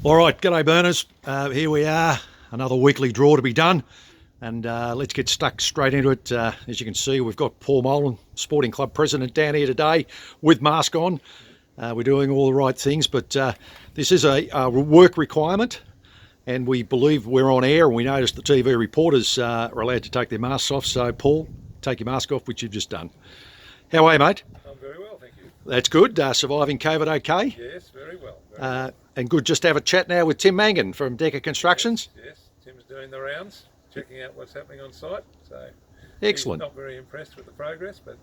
All right, g'day burners. Here we are, another weekly draw to be done, and let's get stuck straight into it. As you can see, we've got Paul Molan, Sporting Club President, down here today with mask on. We're doing all the right things, but this is a work requirement, and we believe we're on air, and we noticed the TV reporters are allowed to take their masks off. So, Paul, take your mask off, which you've just done. How are you, mate? I'm very well, thank you. That's good. Surviving COVID okay? Yes, very well. Very well. And good just to have a chat now with Tim Mangan from Decker Constructions. Yes, Tim's doing the rounds, checking out what's happening on site. So Excellent. He's not very impressed with the progress, but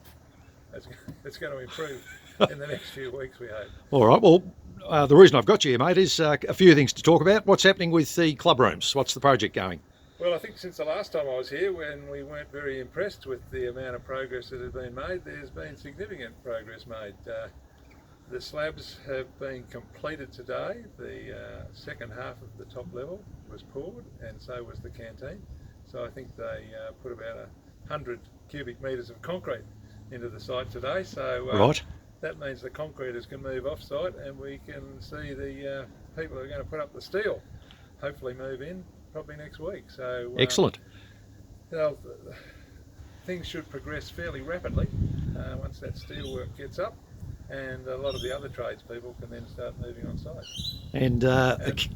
it's going to improve in the next few weeks, we hope. All right, well, the reason I've got you here, mate, is a few things to talk about. What's happening with the club rooms? What's the project going? Well, I think since the last time I was here, when we weren't very impressed with the amount of progress that had been made, there's been significant progress made. The slabs have been completed today. The second half of the top level was poured, and so was the canteen. So I think they put about 100 cubic metres of concrete into the site today. So Right. that means the concreters can move off site, and we can see the people who are going to put up the steel hopefully move in probably next week. So Excellent. Things should progress fairly rapidly once that steel work gets up, and a lot of the other tradespeople can then start moving on site. And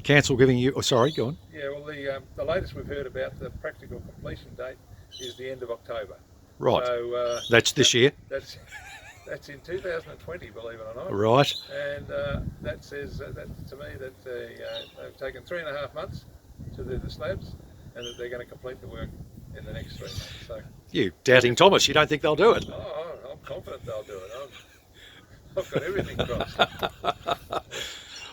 council giving you... Oh, sorry, go on. Yeah, well, the latest we've heard about the practical completion date is the end of October. Right. So That's this year? That's in 2020, believe it or not. Right. And that says that to me that they've taken 3.5 months to do the slabs, and that they're going to complete the work in the next 3 months. So, You, doubting Thomas, you don't think they'll do it? I'm confident they'll do it. I've got everything crossed.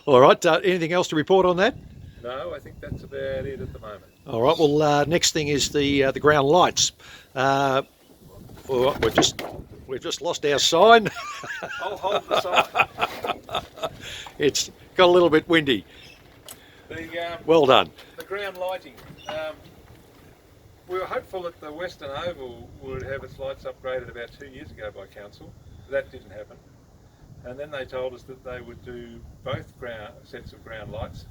All right, anything else to report on that? No, I think that's about it at the moment. All right, well, next thing is the ground lights. Well, we've just lost our sign. I'll hold the sign. It's got a little bit windy. Well done. The ground lighting. We were hopeful that the Western Oval would have its lights upgraded about 2 years ago by council. That didn't happen. And then they told us that they would do both sets of ground lights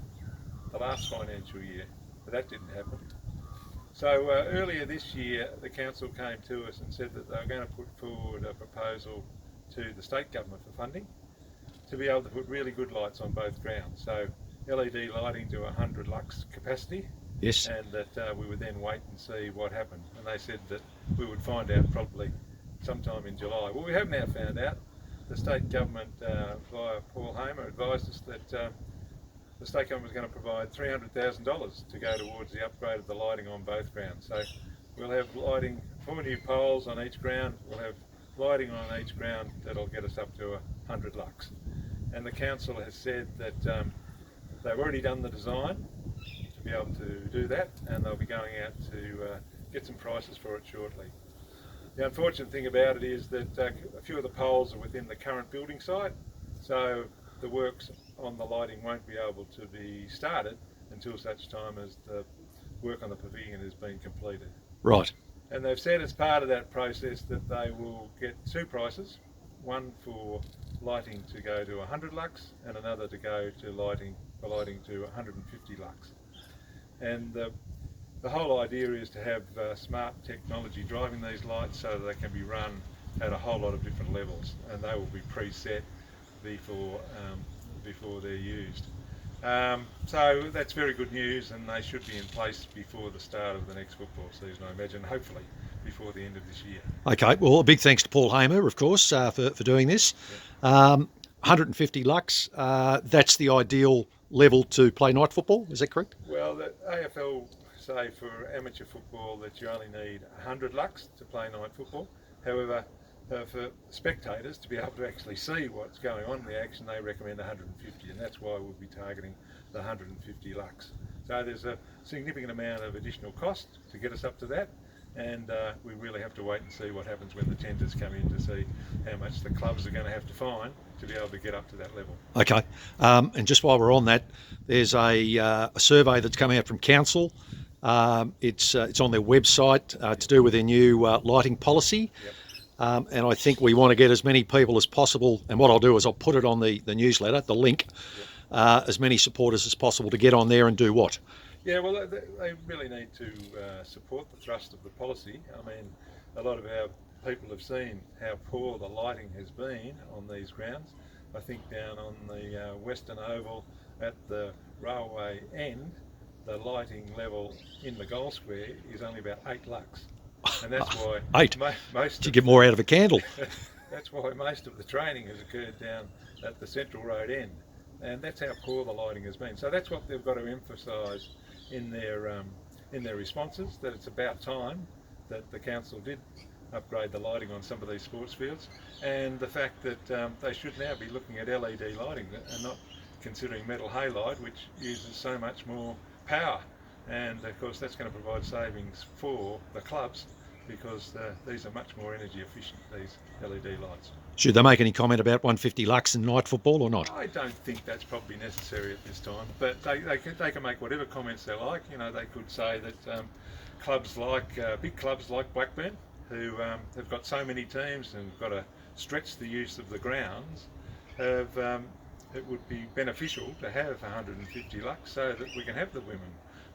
the last financial year, but that didn't happen. So earlier this year, the council came to us and said that they were going to put forward a proposal to the state government for funding to be able to put really good lights on both grounds. So LED lighting to 100 lux capacity. Yes. And that we would then wait and see what happened. And they said that we would find out probably sometime in July. Well, we have now found out. The state government, via Paul Hamer, advised us that the state government was going to provide $300,000 to go towards the upgrade of the lighting on both grounds. So we'll have lighting, 4 new poles on each ground. We'll have lighting on each ground that'll get us up to 100 lux. And the council has said that they've already done the design to be able to do that, and they'll be going out to get some prices for it shortly. The unfortunate thing about it is that a few of the poles are within the current building site, so the works on the lighting won't be able to be started until such time as the work on the pavilion has been completed. Right. And they've said as part of that process that they will get 2 prices, one for lighting to go to 100 lux and another to go to lighting to 150 lux. And the whole idea is to have smart technology driving these lights so that they can be run at a whole lot of different levels, and they will be preset before they're used. So that's very good news, and they should be in place before the start of the next football season, I imagine, hopefully before the end of this year. Okay, well, a big thanks to Paul Hamer, of course, for doing this. Yeah. 150 lux, that's the ideal level to play night football, is that correct? Well, the AFL say for amateur football that you only need 100 lux to play night football. However, for spectators to be able to actually see what's going on in the action, they recommend 150, and that's why we'll be targeting the 150 lux. So there's a significant amount of additional cost to get us up to that, and we really have to wait and see what happens when the tenders come in to see how much the clubs are going to have to find to be able to get up to that level. Okay, and just while we're on that, there's a survey that's coming out from council. It's on their website to do with their new lighting policy. Yep. And I think we want to get as many people as possible, and what I'll do is I'll put it on the newsletter, the link, as many supporters as possible to get on there and do what? Yeah, well, they really need to support the thrust of the policy. I mean, a lot of our people have seen how poor the lighting has been on these grounds. I think down on the Western Oval at the railway end, the lighting level in the goal square is only about 8 lux. And that's why most you get more out of a candle. That's why most of the training has occurred down at the Central Road end. And that's how poor the lighting has been. So that's what they've got to emphasise in their responses, that it's about time that the council did upgrade the lighting on some of these sports fields, and the fact that they should now be looking at LED lighting and not considering metal halide, which uses so much more power. And of course that's going to provide savings for the clubs, because these are much more energy efficient, these LED lights. Should they make any comment about 150 lux in night football or not? I don't think that's probably necessary at this time, but they can make whatever comments they like. You know, they could say that clubs like big clubs like Blackburn, who have got so many teams and got to stretch the use of the grounds, it would be beneficial to have 150 lux so that we can have the women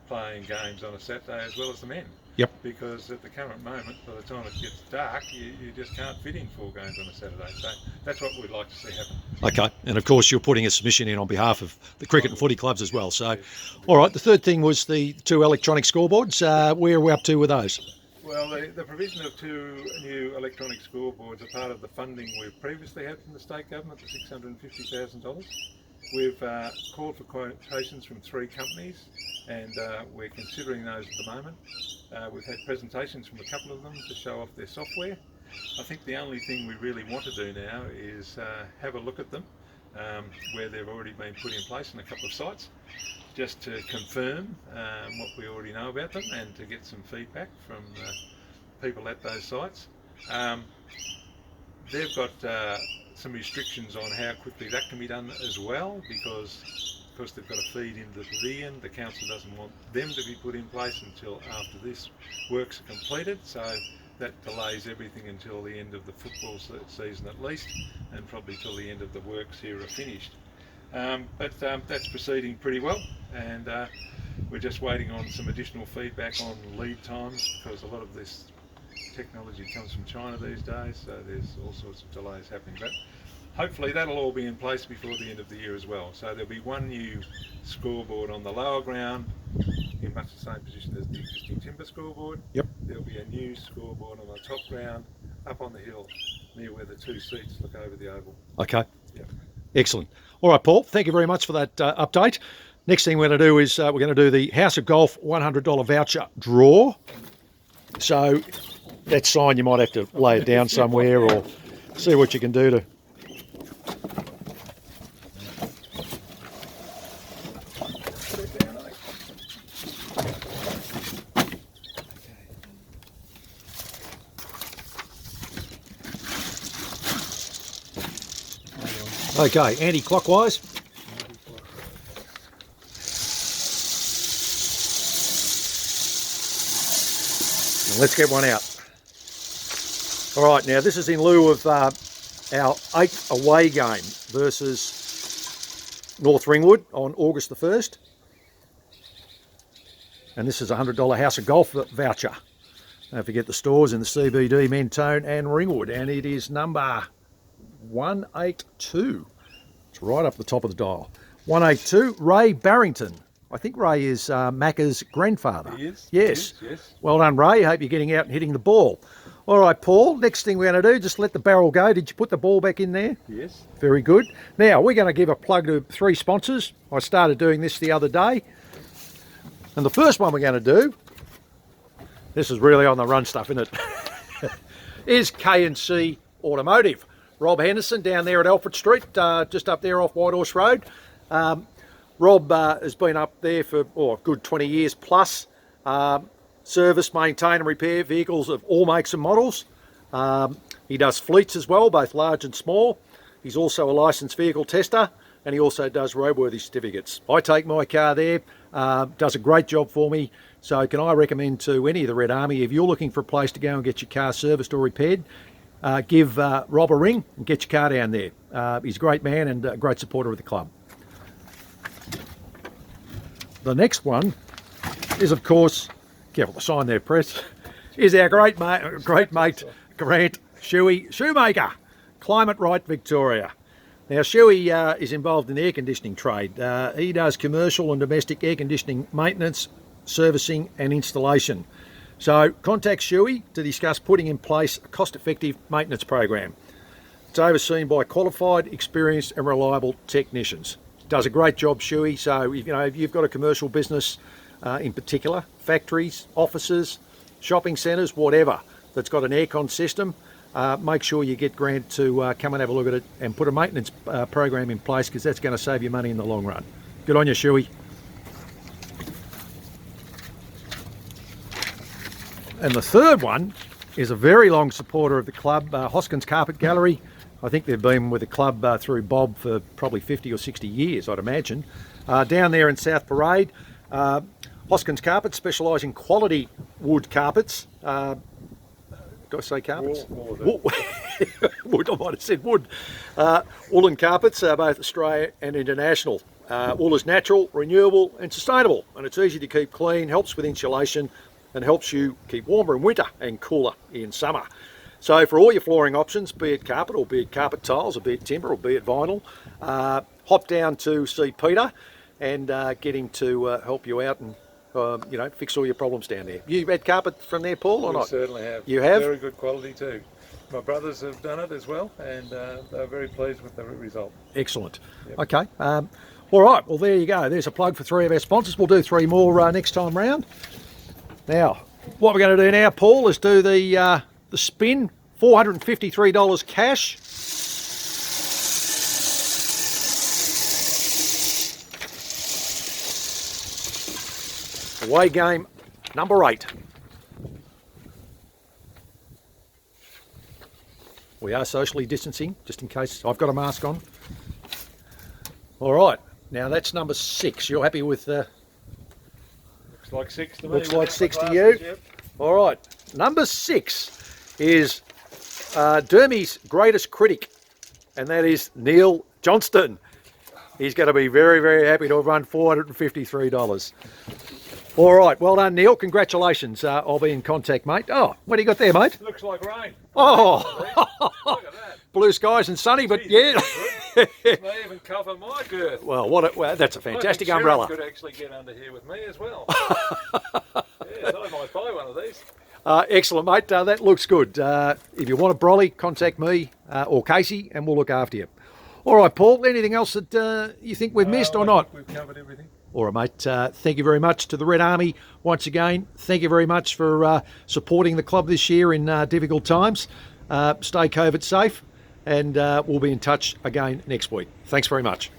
playing games on a Saturday as well as the men. Yep. Because at the current moment, by the time it gets dark, you just can't fit in 4 games on a Saturday. So that's what we'd like to see happen. Okay, and of course you're putting a submission in on behalf of the cricket and footy clubs as well. So, all right, the third thing was the 2 electronic scoreboards. Where are we up to with those? Well, the provision of 2 new electronic scoreboards are part of the funding we've previously had from the state government, the $650,000. We've called for quotations from 3 companies, and we're considering those at the moment. We've had presentations from a couple of them to show off their software. I think the only thing we really want to do now is have a look at them where they've already been put in place in a couple of sites, just to confirm what we already know about them and to get some feedback from people at those sites. They've got some restrictions on how quickly that can be done as well, because of course they've got to feed into the pavilion. The council doesn't want them to be put in place until after this works are completed, so that delays everything until the end of the football season at least, and probably till the end of the works here are finished. But that's proceeding pretty well, and we're just waiting on some additional feedback on lead times, because a lot of this technology comes from China these days, so there's all sorts of delays happening. But hopefully that'll all be in place before the end of the year as well. So there'll be 1 new scoreboard on the lower ground in much the same position as the existing timber scoreboard. Yep. There'll be a new scoreboard on the top ground up on the hill near where the 2 seats look over the oval. Okay. Yep. Excellent. All right, Paul, thank you very much for that update. Next thing we're going to do is we're going to do the House of Golf $100 voucher draw. So that sign, you might have to lay it down somewhere or see what you can do to... Put it down, eh? Okay, anti-clockwise. And let's get one out. All right, now this is in lieu of our 8th away game versus North Ringwood on August the 1st. And this is a $100 House of Golf voucher. Don't forget the stores in the CBD, Mentone and Ringwood. And it is number 182. It's right up the top of the dial. 182, Ray Barrington. I think Ray is Macca's grandfather. He is? Yes. He is, yes. Well done, Ray. Hope you're getting out and hitting the ball. All right, Paul, next thing we're going to do, just let the barrel go. Did you put the ball back in there? Yes. Very good. Now, we're going to give a plug to 3 sponsors. I started doing this the other day. And the first one we're going to do, this is really on the run stuff, isn't it? is K&C Automotive. Rob Henderson down there at Alfred Street, just up there off White Horse Road. Rob has been up there for a good 20 years plus. Service, maintain and repair vehicles of all makes and models. He does fleets as well, both large and small. He's also a licensed vehicle tester, and he also does roadworthy certificates. I take my car there, does a great job for me. So can I recommend to any of the Red Army, if you're looking for a place to go and get your car serviced or repaired, give Rob a ring and get your car down there. He's a great man and a great supporter of the club. the next one is, of course, careful to sign there, press, is our great mate Grant Shuey Shoemaker, Climate Right Victoria. Now, Shuey is involved in the air conditioning trade. He does commercial and domestic air conditioning maintenance, servicing and installation. So contact Shuey to discuss putting in place a cost-effective maintenance program. It's overseen by qualified, experienced and reliable technicians. Does a great job, Shuey. So if you've got a commercial business in particular, factories, offices, shopping centres, whatever, that's got an aircon system, make sure you get Grant to come and have a look at it and put a maintenance program in place, because that's going to save you money in the long run. Good on you, Shuey. And the third one is a very long supporter of the club, Hoskins Carpet Gallery. I think they've been with the club through Bob for probably 50 or 60 years, I'd imagine. Down there in South Parade, Hoskins Carpet specialise in quality wood carpets. Did I say carpets? Wood, I might have said wood. Woolen carpets, both Australia and international. Wool is natural, renewable and sustainable, and it's easy to keep clean, helps with insulation and helps you keep warmer in winter and cooler in summer. So for all your flooring options, be it carpet or be it carpet tiles or be it timber or be it vinyl, hop down to see Peter and get him to help you out and fix all your problems down there. You had carpet from there, Paul, or not? We certainly have. You have? Very good quality too. My brothers have done it as well, and they're very pleased with the result. Excellent. Yep. Okay. All right. Well, there you go. There's a plug for 3 of our sponsors. We'll do 3 more next time round. Now, what we're going to do now, Paul, is do the spin. $453 cash. Away game number 8. We are socially distancing, just in case I've got a mask on. All right, now that's number 6. You're happy with Looks like 6 to me. Looks like 6 to you? Yep. All right, number 6 is Dermy's greatest critic, and that is Neil Johnston. He's going to be very, very happy to have run $453. All right, well done, Neil. Congratulations. I'll be in contact, mate. Oh, what do you got there, mate? Looks like rain. Oh, Look at that. blue skies and sunny, but yeah. They even cover my girth. Well, that's a fantastic I think umbrella. Sheriff could actually get under here with me as well. Yes, I might buy one of these. Excellent, mate. That looks good. If you want a brolly, contact me or Casey, and we'll look after you. All right, Paul. Anything else that you think we've missed or I not? think we've covered everything. All right, mate. Thank you very much to the Red Army once again. Thank you very much for supporting the club this year in difficult times. Stay COVID safe, and we'll be in touch again next week. Thanks very much.